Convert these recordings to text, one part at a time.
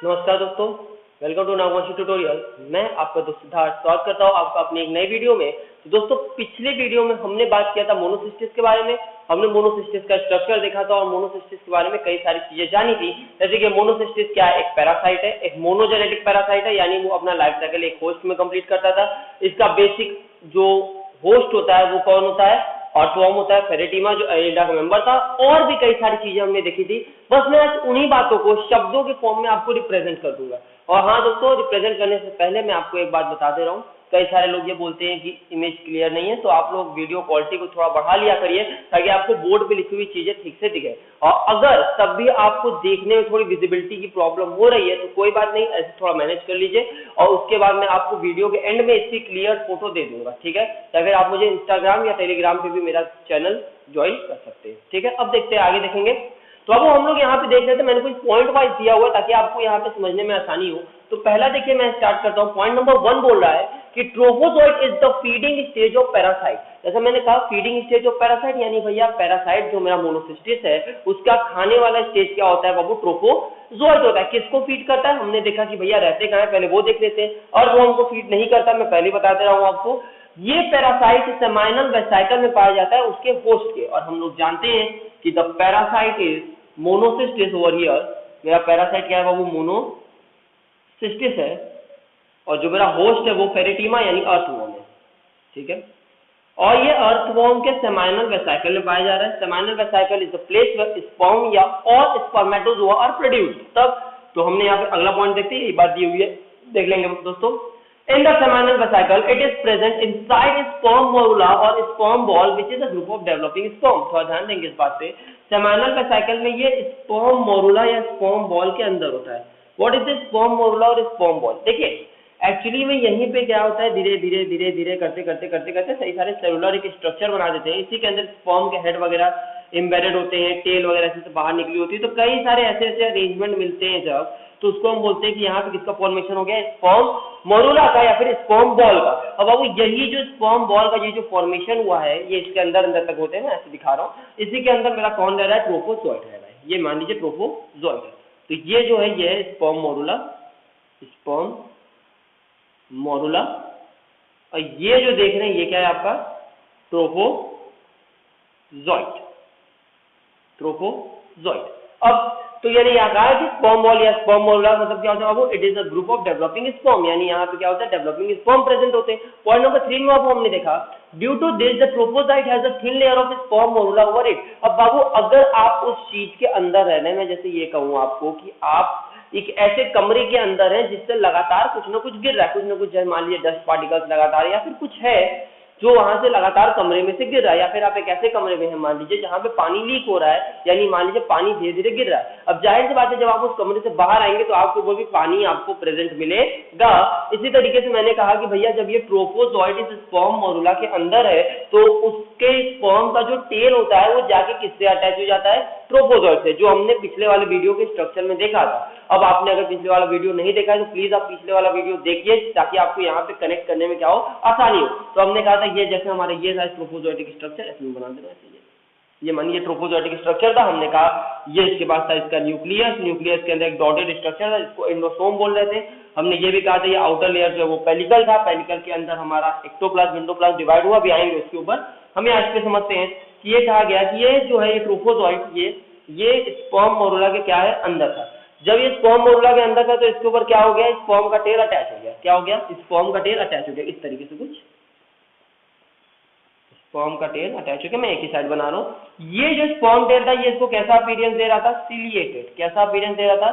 नमस्कार दोस्तों, welcome to Nagvanshi tutorial. मैं आपका दोस्त सिद्धार्थ स्वागत करता हूं आपका अपनी एक नई वीडियो में। तो दोस्तों, पिछले वीडियो में हमने बात किया था मोनोसिस्टिस के बारे में। हमने मोनोसिस्टिस का स्ट्रक्चर देखा था और मोनोसिस्टिस के बारे में कई सारी चीजें जानी थी, जैसे कि मोनोसिस्टिस क्या है, एक पैरासाइट है, एक मोनोजेनेटिक पैरासाइट है, यानी वो अपना लाइफ साइकिल एक होस्ट में कंप्लीट करता था। इसका बेसिक जो होस्ट होता है वो कौन होता है, अर्थवर्म होता है, फेरेटिमा जो एनिडा का मेंबर था, और भी कई सारी चीजें हमने देखी थी। बस मैं आज उन्हीं बातों को शब्दों के फॉर्म में आपको रिप्रेजेंट कर दूंगा। और हाँ दोस्तों, रिप्रेजेंट करने से पहले मैं आपको एक बात बता दे रहा हूँ, कई सारे लोग ये बोलते हैं कि इमेज क्लियर नहीं है, तो आप लोग वीडियो क्वालिटी को थोड़ा बढ़ा लिया करिए ताकि आपको बोर्ड पे लिखी हुई चीजें ठीक से दिखे। और अगर तब भी आपको देखने में थोड़ी विजिबिलिटी की प्रॉब्लम हो रही है तो कोई बात नहीं, ऐसे थोड़ा मैनेज कर लीजिए और उसके बाद मैं आपको वीडियो के एंड में इसकी क्लियर फोटो दे दूंगा, ठीक है। या फिर आप मुझे इंस्टाग्राम या टेलीग्राम पे भी मेरा चैनल ज्वाइन कर सकते हैं, ठीक है। अब देखते हैं, आगे देखेंगे। तो अब हम लोग यहाँ पे देख लेते हैं, मैंने कुछ पॉइंट वाइज दिया हुआ है ताकि आपको यहाँ पे समझने में आसानी हो। तो पहला देखिए, मैं स्टार्ट करता हूँ। पॉइंट नंबर 1 बोल रहा है कि trophozoite is the feeding stage of parasite. जैसा मैंने कहा, फीडिंग स्टेज ऑफ पैरासाइट यानी भैया पैरासाइट जो मेरा मोनोसिस्टिस है उसका खाने वाला स्टेज क्या होता है बाबू, ट्रोफोजोइट होता है। किसको फीड करता है, हमने देखा कि भैया रहते कहाँ है, पहले वो देख लेते हैं। और वो हमको फीड नहीं करता, मैं पहले बता दे रहा हूँ आपको। ये पैरासाइट सेमाइनल वेसिकल में पाया जाता है उसके होस्ट के, और हम लोग जानते हैं कि the parasite is Monocystis over here. मेरा पैरासाइट क्या है बाबू, मोनोसिस्टिस है, और जो मेरा होस्ट है वो फेरेटिमा यानी अर्थवर्म है, ठीक है। और ये अर्थवर्म के सेमाइनल वेसिकल में पाया जा रहा है। Seminal vesicle is the place where sperm या और स्पर्मेटोजोआ आर प्रोड्यूस्ड। तब तो हमने यहाँ पे अगला पॉइंट देखते हैं, ये बात दी हुई है, देख लेंगे दोस्तों। In the seminal vesicle, it is present inside sperm morula or sperm ball, which is a group of developing sperm. थोड़ा ध्यान देंगे इस बात पे। Seminal vesicle में ये sperm morula या sperm ball के अंदर होता है। What is this sperm morula और sperm ball? देखिए, एक्चुअली में यहीं पे क्या होता है, धीरे धीरे धीरे धीरे करते सही सारे सेलुलर एक स्ट्रक्चर बना देते हैं। इसी के अंदर स्पर्म के हेड वगैरह एम्बेडेड होते हैं, टेल वगैरह ऐसे से बाहर निकली होती है। तो कई सारे ऐसे ऐसे अरेंजमेंट मिलते हैं जब, तो उसको हम बोलते हैं कि यहाँ पे किसका फॉर्मेशन हो गया, स्पर्म मोरुला का या फिर स्पर्म बॉल का। अब बाबू यही जो स्पर्म बॉल का ये जो फॉर्मेशन हुआ है, ये इसके अंदर अंदर तक होते हैं, मैं ऐसे दिखा रहा हूँ। इसी के अंदर मेरा कौन रह रहा है, ट्रोफोजोइट रह रहा है। ये मान लीजिए ट्रोफोजोइट है। तो ये जो है ये है स्पर्म मोरुला, स्पर्म मोरुला, और ये जो देख रहे हैं ये क्या है आपका, ट्रोफोजोइट, ट्रोफोजोइट। अब तो यानी यहाँ कहा है कि स्पर्म बॉल या स्पर्म मोरुला मतलब क्या होता है बाबू, it is a group of developing sperm, यानी यहाँ पे क्या होता है, डेवलपिंग स्पर्म प्रेजेंट होते हैं। पॉइंट नंबर 3 में हमने देखा, due to this the trophozoite has a thin layer of sperm morula over it. अब बाबू अगर आप उस चीज के अंदर रहने में, जैसे ये कहूँ आपको कि आप एक ऐसे कमरे के अंदर है जिससे लगातार कुछ ना कुछ गिर रहा है, कुछ ना कुछ, जैसे मान लीजिए डस्ट पार्टिकल्स लगातार, या फिर कुछ है जो वहां से लगातार कमरे में से गिर रहा है, या फिर आप एक ऐसे कमरे में हैं मान लीजिए जहां पे पानी लीक हो रहा है, यानी मान लीजिए पानी धीरे धीरे गिर रहा है। अब जाहिर सी बात है, जब आप उस कमरे से बाहर आएंगे तो आपको वो भी पानी आपको प्रेजेंट मिलेगा। इसी तरीके से मैंने कहा कि भैया जब ये ट्रोफोजोइट इस स्पर्म मोरुला के अंदर है तो उसके स्पर्म का जो टेल होता है वो जाके किससे अटैच हो जाता है, ट्रोफोजोइट से, जो हमने पिछले वाले वीडियो के स्ट्रक्चर में देखा था। अब आपने अगर पिछले वाला वीडियो नहीं देखा है तो प्लीज आप पिछले वाला वीडियो देखिए ताकि आपको यहाँ पे कनेक्ट करने में क्या हो, आसानी हो। तो हमने कहा था ये जैसे हमारे ये था ट्रोफोजोइटिक स्ट्रक्चर, इसमें बना देना चाहिए। ये मानिए ट्रोफोजोइटिक स्ट्रक्चर था, हमने कहा ये इसके बाद था इसका न्यूक्लियस, न्यूक्लियस के अंदर एक डॉटेड स्ट्रक्चर था जिसको एंडोसोम बोल रहे थे। हमने ये भी कहा था ये आउटर लेयर जो है वो पेलिकल था, पेलिकल के अंदर हमारा एक्टोप्लाज्म एंडोप्लाज्म डिवाइड हुआ, भी आएंगे उसके ऊपर। हमें आज पे समझते हैं कि ये कहा गया कि ये जो है ये ट्रोफोजोइट ये स्पर्म मोरुला के क्या है, अंदर था। जब ये स्पर्म मोरुला के अंदर था तो इसके ऊपर क्या हो गया, स्पर्म का टेल अटैच हो गया। क्या हो गया, स्पर्म का टेल अटैच हो गया, इस तरीके से कुछ स्पर्म का टेल अटैच हो गया। मैं एक ही साइड बना रहा हूँ। ये जो स्पर्म टेल था ये इसको कैसा अपीयरेंस दे रहा था, सिलिएटेड। कैसा अपीयरेंस दे रहा था,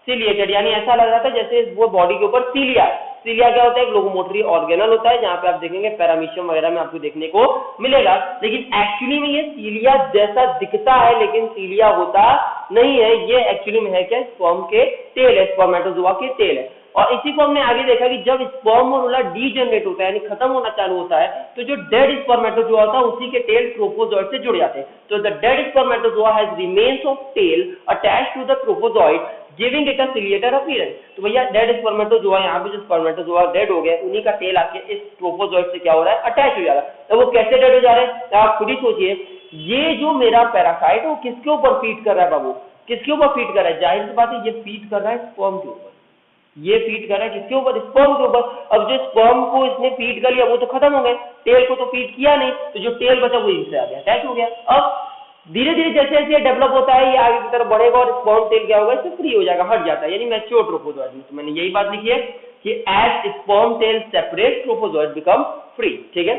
सिलिएटेड, यानी ऐसा लग रहा था जैसे वो बॉडी के ऊपर सीलिया है। सीलिया क्या होता है, एक लोकोमोटरी ऑर्गेनल होता है, जहां पे आप देखेंगे पैरामीशियम वगैरह में आपको देखने को मिलेगा। लेकिन एक्चुअली में ये सीलिया जैसा दिखता है लेकिन सीलिया होता नहीं है। ये एक्चुअली में है क्या, स्पर्म के टेल है, स्पर्मेटोजोआ के टेल है। और इसी को हमने आगे देखा कि जब स्पर्म मोरुला डीजेनरेट होता है यानी खत्म होना चालू होता है तो जो डेड स्पर्मेटोजोआ होता है उसी के टेल ट्रोफोजोइट से जुड़ जाते हैं। तो the dead spermatozoa has remains of tail attached to the trophozoite giving it a ciliated appearance. तो भैया डेड स्पर्मेटोजोआ, यहाँ पे जो स्पर्मेटोजोआ डेड हो गए उन्हीं का टेल आके इस ट्रोफोजोइट से क्या हो रहा है, अटैच हो जा रहा है। तो वो कैसे डेड हो जा रहे हैं, तो आप खुद ही सोचिए। ये जो मेरा पैरासाइट है वो किसके ऊपर फीड कर रहा है बाबू, किसके ऊपर फीड कर रहा है, जाहिर सी बात है ये फीड कर रहा है स्पर्म के ऊपर। ये फीड कर रहा है किसके ऊपर, स्पर्म के ऊपर। अब जो स्पर्म को इसने फीड कर लिया वो तो खत्म हो गए, टेल को तो फीड किया नहीं, तो जो टेल बचा वो इनसे आ गया, अटैच हो गया। अब धीरे धीरे जैसे जैसे डेवलप होता है ये आगे की तरफ बढ़ेगा और स्पर्म टेल क्या होगा, इससे फ्री हो जाएगा, हट जाता है, यानी मैच्योर ट्रोफोजोइड। तो मैंने यही बात लिखी है कि as sperm tail separate trophozoite become free. ठीक है,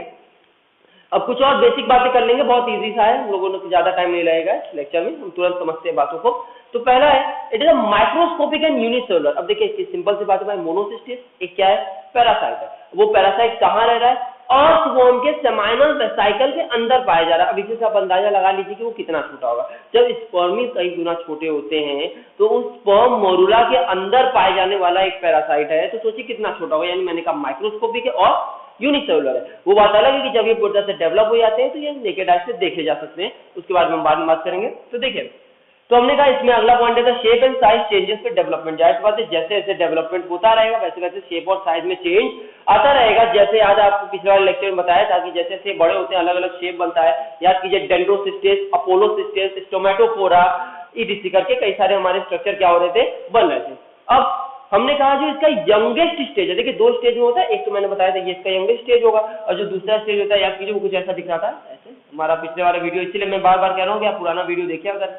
अब कुछ और बेसिक बातें कर लेंगे, बहुत इजी सा है, हम लोगों ने ज्यादा टाइम नहीं लगेगा इस लेक्चर में, हम तुरंत समझते हैं बातों को। तो पहला है it is a microscopic and unicellular. अब देखिए इसकी सिंपल सी बात है, मोनोसिस्टिस एक क्या है, पैरासाइट है। वो पैरासाइट कहाँ रह रहा है, अर्थवॉर्म के सेमाइनल वेसिकल के अंदर पाया जा रहा है। अब इसे आप अंदाजा लगा लीजिए कि वो कितना छोटा होगा। जब स्पर्मी कई गुना छोटे होते हैं तो उस स्पर्म मोरुला के अंदर पाए जाने वाला एक पैरासाइट है, तो सोचिए कितना छोटा होगा, यानी मैंने कहा माइक्रोस्कोपिक है और यूनिसेलुलर है। वो बात अलग है कि जब ये पूरी तरह से डेवलप हो जाते हैं तो ये नेकेड आई से देखे जा सकते हैं, उसके बाद में बाद में बात करेंगे। तो देखिए, तो हमने कहा इसमें अगला पॉइंट है शेप एंड साइज चेंजेस पे डेवलपमेंट। जाहिर बात है जैसे जैसे डेवलपमेंट होता रहेगा वैसे वैसे शेप और साइज में चेंज आता रहेगा। जैसे आज आपको पिछले वाले लेक्चर में बताया था कि जैसे जैसे बड़े होते हैं अलग अलग शेप बनता है। याद कीजिए डेंड्रोसिस्टेस, अपोलोसिस्टेस, स्टोमेटोफोरा ईटीसी करके कई सारे हमारे स्ट्रक्चर क्या हो रहे थे, बन रहे थे। अब हमने कहा जो इसका यंगेस्ट स्टेज है, देखिए दो स्टेज में होता है, एक तो मैंने बताया था ये इसका यंगेस्ट स्टेज होगा, और जो दूसरा स्टेज होता है याद कीजिए वो कुछ ऐसा दिख रहा था, ऐसे हमारा पिछले वाला वीडियो, इसलिए मैं बार बार कह रहा हूँ कि आप पुराना वीडियो देखिए अगर,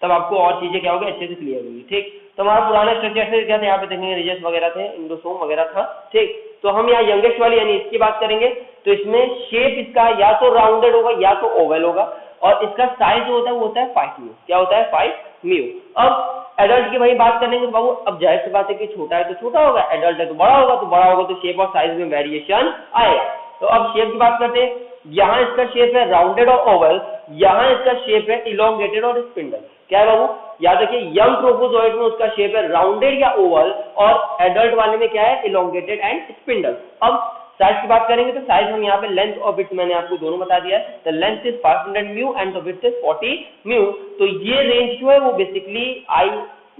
तब आपको और चीजें क्या होगी अच्छे से क्लियर होगी। ठीक, तो हमारा पुराना स्ट्रक्चर से क्या था, यहाँ पे देखेंगे रिजेस वगैरह थे, इंडोसोम वगैरह था। ठीक, तो हम यहाँ यंगेस्ट वाली यानी इसकी बात करेंगे, तो इसमें शेप इसका या तो राउंडेड होगा या तो ओवल होगा, और इसका साइज जो होता है वो होता है 5 म्यू। क्या होता है, 5 म्यू। अब एडल्ट की वही बात करेंगे तो बाबू अब जाहिर सी बात है कि छोटा है तो छोटा होगा, एडल्ट है तो बड़ा होगा, तो बड़ा होगा तो शेप और साइज में वेरिएशन आएगा। तो अब शेप की बात करते हैं, यहाँ इसका शेप है राउंडेड और ओवल, यहाँ इसका शेप है इलोंगेटेड और स्पिंडल। क्या है बाबू, याद रखिए यंग ट्रोफोजोइड में उसका शेप है राउंडेड या ओवल, और एडल्ट वाले में क्या है, इलोंगेटेड एंड स्पिंडल। अब साइज की बात करेंगे तो साइज हम यहाँ पे लेंथ और विड्थ मैंने आपको दोनों बता दिया है। The length is 500 mu and the width is 40 mu. तो ये रेंज जो है वो बेसिकली आई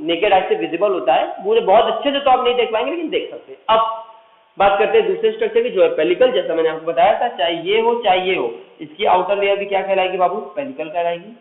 नेकेड आई से विजिबल होता है, पूरे बहुत अच्छे से तो आप नहीं देख पाएंगे लेकिन देख सकते हैं। अब बात करते हैं दूसरे स्ट्रक्चर की जो है पेलिकल। जैसा मैंने आपको बताया था चाहे ये हो, इसकी आउटर लेयर भी क्या कहलाएगी बाबू, पेलिकल कहलाएगी।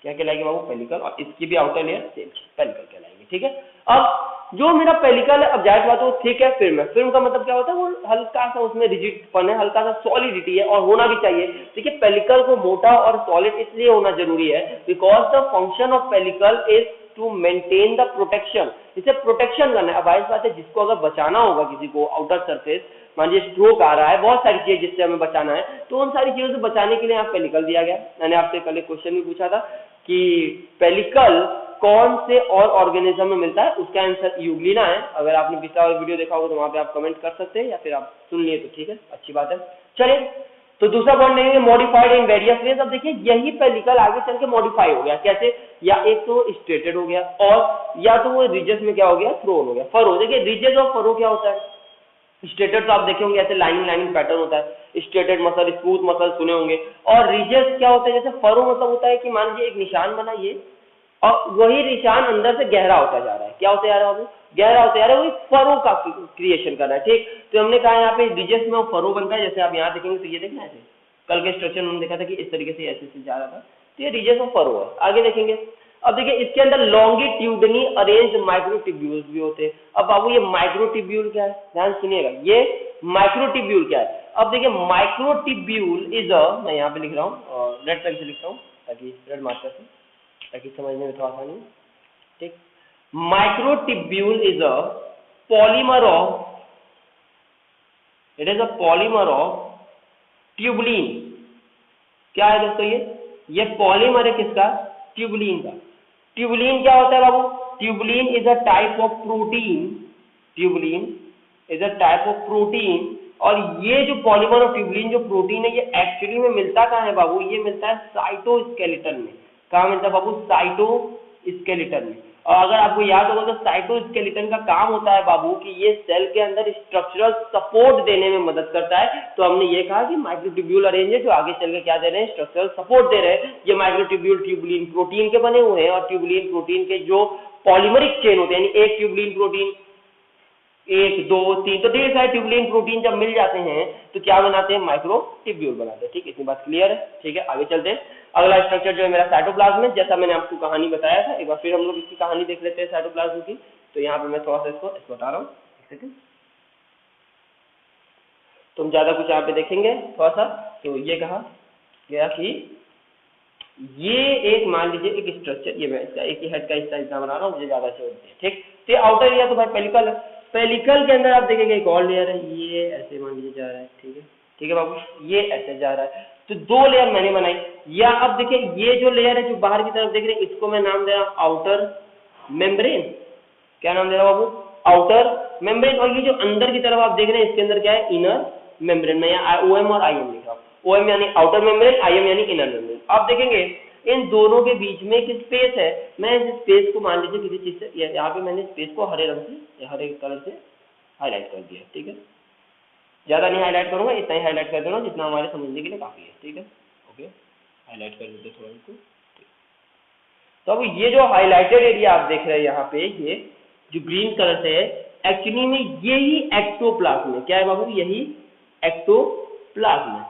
क्या कहलाएगी बाबू, पेलिकल, और इसकी भी आउटर लेयर सेम पेलिकल कहलाएगी। ठीक है, अब जो मेरा पेलिकल है, अब जाहिर बात है वो थिक है, फिल्म है। फिल्म का मतलब क्या होता है, वो हल्का सा उसमें रिजिडपन है, हल्का सा सॉलिडिटी है, और होना भी चाहिए। देखिए पेलिकल को मोटा और सॉलिड इसलिए होना जरूरी है because the function of pellicle is to maintain the protection. इसे प्रोटेक्शन करना है। अब जाहिर बात है जिसको अगर बचाना होगा किसी को आउटर सरफेस, मान लीजिए स्ट्रोक आ रहा है, बहुत सारी चीजें जिससे हमें बचाना है, तो उन सारी चीजों से बचाने के लिए यहाँ पेलिकल दिया गया। मैंने आपसे कल एक क्वेश्चन भी पूछा था कि पेलिकल कौन से और ऑर्गेनिज्म में मिलता है, उसका आंसर यूग्लिना है। अगर आपने पिछला वाला वीडियो देखा होगा तो वहां पे आप कमेंट कर सकते हैं, या फिर आप सुन लिए तो ठीक है, अच्छी बात है। चलिए, तो दूसरा पॉइंट देखेंगे मॉडिफाइड इन वेरियस वेज। अब देखिए यही पेलिकल आगे चल के मॉडिफाई हो गया, कैसे, या एक तो स्ट्रेटेड हो गया, और या तो वो रिजेस में क्या हो गया, थ्रोन हो गया, फरो। देखिए रिजेस और फरो क्या होता है, स्ट्रेटेड तो आप देखे होंगे ऐसे लाइनिंग पैटर्न होता है, स्ट्रेटेड मसल, स्मूथ मसल सुने होंगे, और रिजेस क्या होता है, जैसे फरो मतलब होता है कि मान लीजिए एक निशान बना ये, और वही निशान अंदर से गहरा होता जा रहा है। क्या होता जा रहा है, गहरा होता जा रहा है, वही फरो का क्रिएशन कर रहा है। ठीक, तो हमने कहा यहाँ पे रिजेस में फरो बनता है, जैसे आप यहाँ देखेंगे तो ये देखना ऐसे, कल के स्ट्रक्चर में देखा था कि इस तरीके से ऐसे जा रहा था, तो ये रिजेस और फरो है। आगे देखेंगे, अब देखिए इसके अंदर लॉन्गिट्यूडनी अरेंज माइक्रोट्यूब्यूल्स भी होते हैं। अब बाबू ये माइक्रोट्यूब्यूल क्या है, ध्यान सुनिएगा, ये माइक्रोट्यूब्यूल क्या है। अब देखिए माइक्रोट्यूब्यूल इज अ, मैं यहाँ पे लिख रहा हूँ और रेड पेन से लिख रहा हूँ ताकि रेड मार्कर से, ताकि समझने में थोड़ा आसानी हो। ठीक, microtubule is a polymer of, it is a polymer of tubulin. क्या है दोस्तों, ये पॉलीमर है किसका, ट्यूबुलिन का। ट्यूबुलिन क्या होता है बाबू, tubulin is a type of protein, tubulin is a type of protein. और ये जो पॉलीमर ऑफ ट्यूबुलिन जो प्रोटीन है, ये एक्चुअली में मिलता कहाँ है बाबू, ये मिलता है साइटोस्केलेटन में। कहाँ मिलता है बाबू, साइटोस्केलेटन में। और अगर आपको याद होगा तो साइटोस्केलेटन का काम होता है बाबू कि ये सेल के अंदर स्ट्रक्चरल सपोर्ट देने में मदद करता है। तो हमने ये कहा कि माइक्रोट्यूब्यूल अरेंज है जो आगे चल के क्या दे रहे हैं, स्ट्रक्चरल सपोर्ट दे रहे हैं। ये माइक्रोट्यूब्यूल ट्यूबुलिन प्रोटीन के बने हुए हैं, और ट्यूबुलिन प्रोटीन के जो पॉलीमरिक चेन होते हैं, यानी एक ट्यूबुलिन प्रोटीन, 1 2 3, तो ढेर सारे ट्यूबुलिन प्रोटीन जब मिल जाते हैं तो क्या बनाते हैं, माइक्रोट्यूब्यूल बनाते हैं। ठीक, इतनी बात क्लियर है। ठीक है, आगे चलते हैं। अगला स्ट्रक्चर जो है मेरा साइटोप्लाज्म है। जैसा मैंने आपको कहानी बताया था, एक बार फिर हम लोग इसकी कहानी देख लेते हैं साइटोप्लाज्म की। तो यहाँ पे मैं थोड़ा सा इसको हटा रहा हूँ, एक सेकंड। तो हम ज्यादा कुछ यहाँ पे देखेंगे थोड़ा सा। तो ये कहा गया कि ये एक मान लीजिए एक स्ट्रक्चर, ये मैं इसका एक ही हेड का हिस्सा इतना बना रहा हूँ, मुझे ज्यादा से होती है, ठीक। तो आउटर एरिया तो भाई पेलिकल है, पेलिकल के अंदर आप देखेंगे एक और लेयर है, ये ऐसे मान लीजिए जा रहा है, ठीक है, ठीक है बाबू, ये ऐसे जा रहा है। तो दो लेयर मैंने बनाई, या अब देखिए ये जो लेयर है जो बाहर की तरफ देख रहे हैं, इसको मैं नाम दे रहा हूँ आउटर मेम्ब्रेन। क्या नाम दे रहा हूँ बाबू? Outer membrane. और ये जो अंदर की तरफ आप देख रहे हैं, इसके अंदर क्या है? Inner membrane. मैं यहाँ OM और IM लिख रहा हूँ। OM यानी आउटर मेम्ब्रेन, IM यानी इनर मेम्ब्रेन। आप देखेंगे इन दोनों के बीच में एक स्पेस है। मैं इस स्पेस को मान लीजिए किसी चीज से, यहाँ पे मैंने स्पेस को हरे रंग से, हरे कलर से हाईलाइट कर दिया, ठीक है। ज्यादा नहीं हाईलाइट करूंगा, इतना ही हाईलाइट कर दूंगा जितना हमारे समझने के लिए काफी है, ठीक है। ओके, हाईलाइट कर देते थोड़ा इसको। तो अब ये जो हाईलाइटेड एरिया आप देख रहे हैं यहाँ पे, ये जो ग्रीन कलर से है, एक्चुअली में यही एक्टोप्लाज्म है। क्या है बाबू? यही एक्टोप्लाज्म है,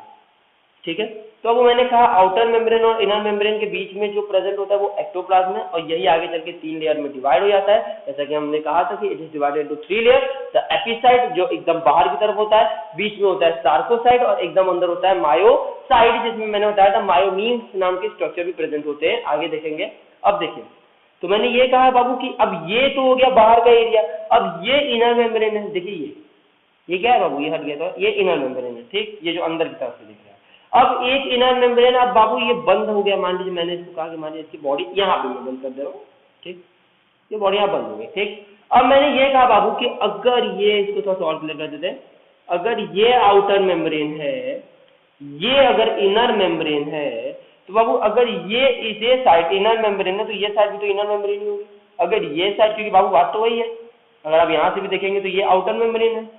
ठीक है। तो अब मैंने कहा आउटर मेम्ब्रेन और इनर मेम्ब्रेन के बीच में जो प्रेजेंट होता है वो एक्टोप्लाज्म है, और यही आगे चल के 3 लेयर में डिवाइड हो जाता है। जैसा कि हमने कहा था कि it is divided into 3 layer. The epicyte जो एकदम बाहर की तरफ होता है, बीच में होता है सार्कोसाइट, और एकदम अंदर होता है मायोसाइट, जिसमें मैंने बताया था मायोनीम्स नाम के स्ट्रक्चर भी प्रेजेंट होते हैं, आगे देखेंगे। अब देखिए, तो मैंने ये कहा बाबू कि अब ये तो हो गया बाहर का एरिया, अब ये इनर मेम्ब्रेन है। देखिए ये क्या है बाबू? ये हट गया, तो ये इनर मेम्ब्रेन है, ठीक। ये जो अंदर की तरफ से दिख रहा है, अब एक इनर मेम्ब्रेन, अब बाबू ये बंद हो गया। मान लीजिए मैंने इसको कहा कि मान लीजिए इसकी बॉडी यहाँ पे मैं बंद कर दे रहा हूँ, ठीक। ये बॉडी यहाँ बंद हो गई, ठीक। अब मैंने ये कहा बाबू कि अगर ये, इसको थोड़ा सा और क्लियर कर देते हैं, अगर ये आउटर मेम्ब्रेन है, ये अगर इनर मेम्ब्रेन है, तो बाबू अगर ये साइड इनर मेम्ब्रेन है, तो ये साइड भी तो इनर मेम्ब्रेन ही होगी। अगर ये साइड, क्योंकि बाबू बात तो वही है, अगर आप यहाँ से भी देखेंगे तो ये आउटर मेम्ब्रेन है,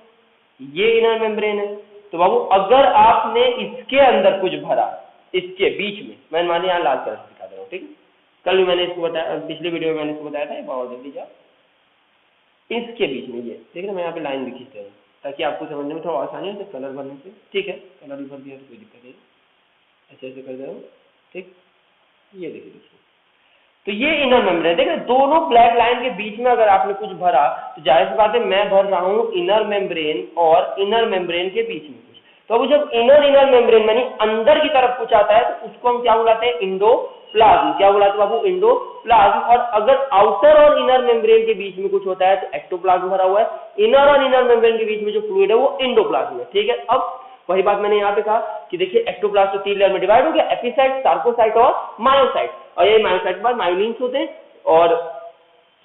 ये इनर मेम्ब्रेन है। तो बाबू अगर आपने इसके अंदर कुछ भरा, इसके बीच में, मैं मानिए यहाँ लाल कलर से दिखा दे रहा हूँ, ठीक है। कल भी मैंने इसको बताया, पिछले वीडियो में मैंने इसको बताया था, बहुत देख लीजिए। इसके बीच में ये देख रहे, मैं यहाँ पे लाइन भी खींच रहा हूँ ताकि आपको समझने में थोड़ा आसानी हो, कलर भरने से, ठीक है। कलर भी भर दिया तो कोई दिक्कत नहीं, ऐसे ऐसे कर दे रहा हूँ, ठीक। ये देखिए दोस्तों, तो ये इनर मेम्ब्रेन, देखिए दोनों ब्लैक लाइन के बीच में अगर आपने कुछ भरा, तो जाहिर सी बात है मैं भर रहा हूँ इनर मेम्ब्रेन और इनर मेम्ब्रेन के बीच में कुछ। तो अब जब इनर मेम्ब्रेन यानी अंदर की तरफ कुछ आता है, तो उसको हम क्या बुलाते हैं? इंडोप्लाज्म। क्या बुलाते हैं बाबू? इंडोप्लाज्म। और अगर आउटर और इनर मेम्ब्रेन के बीच में कुछ होता है तो एक्टोप्लाज्म भरा हुआ है। इनर और इनर मेम्ब्रेन के बीच में जो फ्लूइड है वो इंडोप्लाज्म है, ठीक है। अब वही बात मैंने यहाँ पे कहा कि देखिए एक्टोप्लाज्म तो 3 लेयर में डिवाइड हो गया, एपिसाइट, सार्कोसाइट और मायोसाइट। और ये मायोसाइट के बाद मायोलिन्स होते हैं, और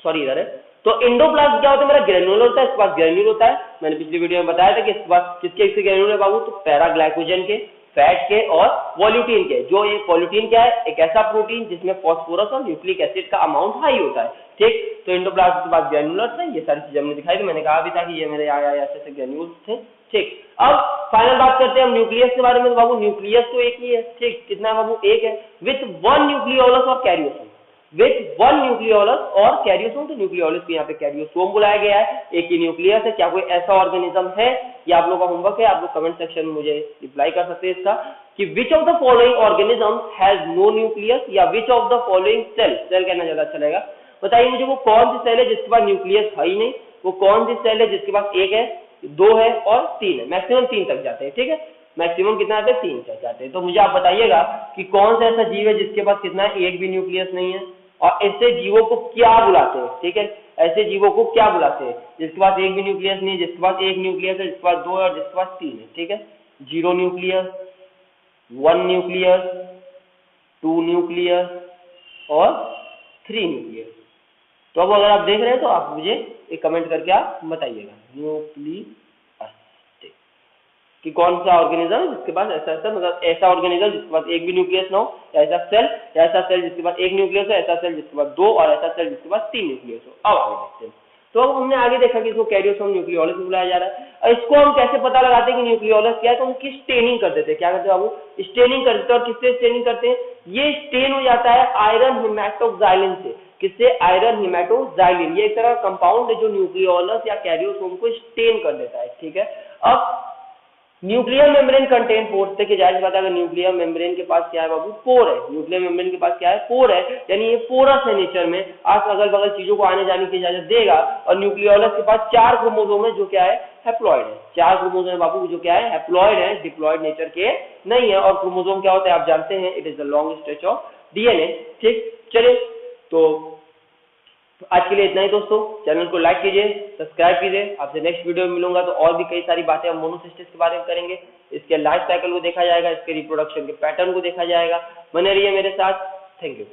सॉरी इधर है। तो इंडोप्लाज्म क्या होता है? मेरा ग्रेन्यूल होता है, इसके पास ग्रेन्यूल होता है। मैंने पिछली वीडियो में बताया था कि इसके पास किसके ग्रेन्यूल है बाबू? तो पैराग्लाइकोजन के, फैट के और वोल्यूटिन के। जो ये वोल्यूटिन क्या है? एक ऐसा प्रोटीन जिसमें फास्फोरस और न्यूक्लिक एसिड का अमाउंट हाई होता है, ठीक। तो इंडोप्लाज्म के पास ग्रेन्यूल्स है, ये सारी चीजें हमने दिखाई थी। मैंने कहा भी था कि ये मेरे ऐसे ग्रेन्यूल्स थे, ठीक। अब फाइनल बात करते हैं हम न्यूक्लियस के बारे में। तो बाबू न्यूक्लियस तो एक ही है, ठीक। कितना है बाबू? एक है, विथ 1 न्यूक्लियोलस और कैरियोसोम, विथ 1 न्यूक्लियोलस और कैरियोसोम। तो न्यूक्लियोलस को यहाँ पे कैरियोसोम बुलाया गया है, एक ही न्यूक्लियस है। क्या कोई ऐसा ऑर्गेनिज्म है? ये आप लोगों का होमवर्क है, आप लोग कमेंट सेक्शन में मुझे रिप्लाई कर सकते हैं इसका, कि which of the following organism has no nucleus, या which of the following cell, cell कहना ज्यादा अच्छा रहेगा। बताइए मुझे वो कौन सी सेल है जिसके पास न्यूक्लियस है ही नहीं, वो कौन सी सेल है जिसके पास एक है, 2 है और 3 है। मैक्सिमम 3 तक जाते हैं, ठीक है। मैक्सिमम कितना आते हैं? 3 तक जाते हैं। तो मुझे आप बताइएगा कि कौन सा ऐसा जीव है जिसके पास कितना है? एक भी न्यूक्लियस नहीं है। और ऐसे जीवों को क्या बुलाते हैं? ठीक है, ऐसे जीवों को क्या बुलाते हैं? जिसके पास एक भी न्यूक्लियस नहीं, जिसके पास एक न्यूक्लियस है, जिसके पास 2 है और जिसके पास 3 है, ठीक है। 0 न्यूक्लियस, 1 न्यूक्लियस, 2 न्यूक्लियस और 3 न्यूक्लियस। तो अब अगर आप देख रहे हैं तो आप मुझे एक कमेंट करके आप बताइएगा न्यूक्लियस कि कौन सा ऑर्गेनिज्म है जिसके पास ऐसा मतलब ऐसा ऑर्गेनिज्म जिसके पास एक भी न्यूक्लियस ना हो, ऐसा सेल जिसके पास एक न्यूक्लियस है, ऐसा सेल जिसके पास 2 और ऐसा सेल जिसके पास 3 न्यूक्लियस हो। अब आगे देखते हैं। तो अब हमने आगे देखा कि इसको कैरियोसोम न्यूक्लियोलस बुलाया जा रहा है। और इसको हम कैसे पता लगाते हैं कि न्यूक्लियोलस क्या है? तो हम इसकी स्टेनिंग कर देते हैं। क्या करते हैं बाबू? स्टेनिंग कर देते हैं। और किससे स्टेनिंग करते हैं? ये स्टेन हो जाता है आयरन हेमेटोक्साइलिन से। किससे? आयरन हेमेटोक्साइलिन। ये एक तरह का कंपाउंड है जो न्यूक्लियोलस या कैरियोसोम को स्टेन कर देता है, ठीक है। अब न्यूक्लियर मेम्ब्रेन कंटेन पोर्स। देखिए जाहिर बात है, अगर न्यूक्लियर मेम्ब्रेन के पास क्या है बाबू, पोर है, न्यूक्लियर मेम्ब्रेन के पास क्या है, पोर है, यानी ये पोरस है नेचर में, आस अगल बगल चीजों को आने जाने की इजाजत देगा। और न्यूक्लियोलस के पास 4 क्रोमोसोम है जो क्या है, हैप्लॉइड है। 4 क्रोमोसोम है बाबू जो क्या है, हैप्लॉइड है, डिप्लॉइड नेचर के नहीं है। और क्रोमोसोम क्या होता है आप जानते हैं, it is the long stretch of DNA. ठीक, चलिए तो आज के लिए इतना ही दोस्तों। चैनल को लाइक कीजिए, सब्सक्राइब कीजिए। आपसे नेक्स्ट वीडियो में मिलूंगा तो और भी कई सारी बातें हम मोनोसिस्टिस के बारे में करेंगे। इसके लाइफ साइकिल को देखा जाएगा, इसके रिप्रोडक्शन के पैटर्न को देखा जाएगा। बने रहिए मेरे साथ। Thank you.